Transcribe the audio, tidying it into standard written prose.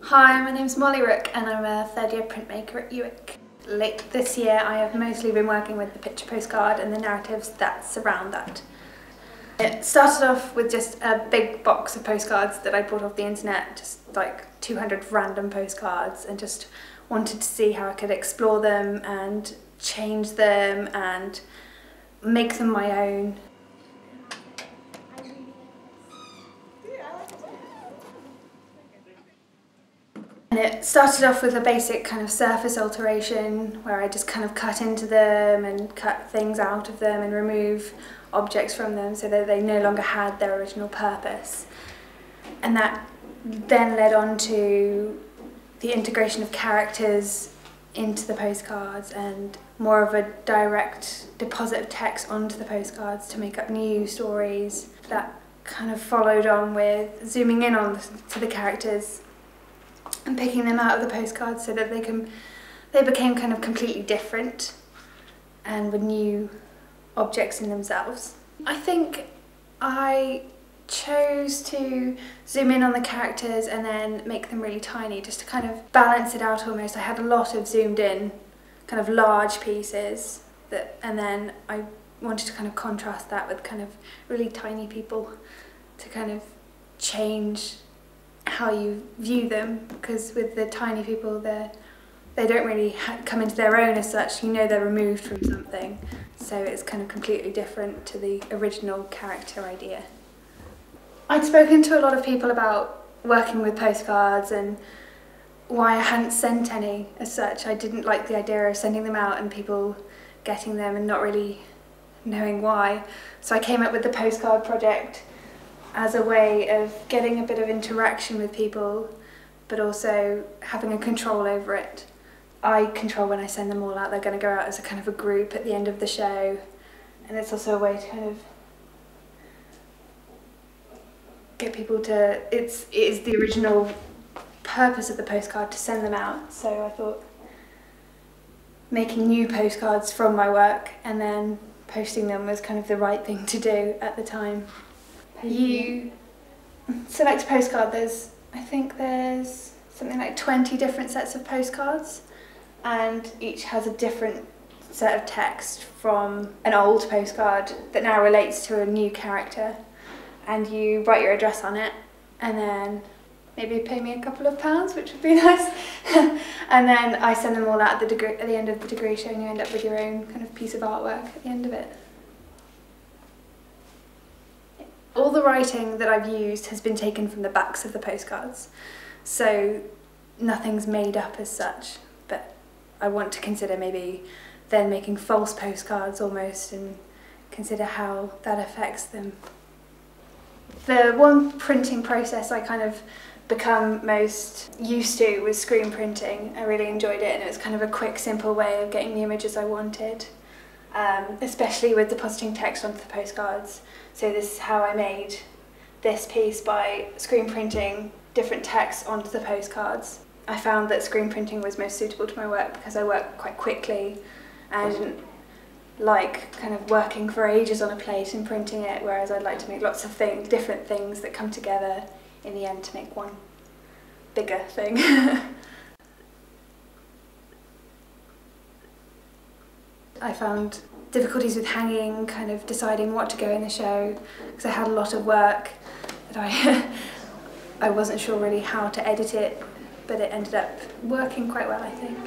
Hi, my name's Mollie Rooke and I'm a third year printmaker at UWIC. Late this year I have mostly been working with the picture postcard and the narratives that surround that. It started off with just a big box of postcards that I bought off the internet, just like 200 random postcards, and just wanted to see how I could explore them and change them and make them my own. And it started off with a basic kind of surface alteration where I just kind of cut into them and cut things out of them and remove objects from them so that they no longer had their original purpose. And that then led on to the integration of characters into the postcards and more of a direct deposit of text onto the postcards to make up new stories. That kind of followed on with zooming in on to the characters and picking them out of the postcards so that they became kind of completely different and were new objects in themselves. I think I chose to zoom in on the characters and then make them really tiny just to kind of balance it out almost. I had a lot of zoomed in kind of large pieces and then I wanted to kind of contrast that with kind of really tiny people to kind of change how you view them, because with the tiny people they don't really come into their own as such. You know, they're removed from something, so it's kind of completely different to the original character idea. I'd spoken to a lot of people about working with postcards and why I hadn't sent any as such. I didn't like the idea of sending them out and people getting them and not really knowing why. So I came up with the postcard project as a way of getting a bit of interaction with people, but also having a control over it. I control when I send them all out. They're going to go out as a kind of a group at the end of the show, and it's also a way to kind of get people to, it is the original purpose of the postcard to send them out, so I thought making new postcards from my work and then posting them was kind of the right thing to do at the time. You select a postcard, I think there's something like 20 different sets of postcards, and each has a different set of text from an old postcard that now relates to a new character, and you write your address on it and then maybe pay me a couple of pounds, which would be nice, and then I send them all out at the end of the degree show, and you end up with your own kind of piece of artwork at the end of it. All the writing that I've used has been taken from the backs of the postcards, so nothing's made up as such, but I want to consider maybe then making false postcards almost and consider how that affects them. The one printing process I kind of become most used to was screen printing. I really enjoyed it, and it was kind of a quick, simple way of getting the images I wanted. Especially with depositing text onto the postcards. So this is how I made this piece, by screen printing different text onto the postcards. I found that screen printing was most suitable to my work because I work quite quickly and I didn't like kind of working for ages on a plate and printing it, whereas I'd like to make lots of different things that come together in the end to make one bigger thing. I found difficulties with hanging, kind of deciding what to go in the show, because I had a lot of work that I wasn't sure really how to edit it, but it ended up working quite well, I think.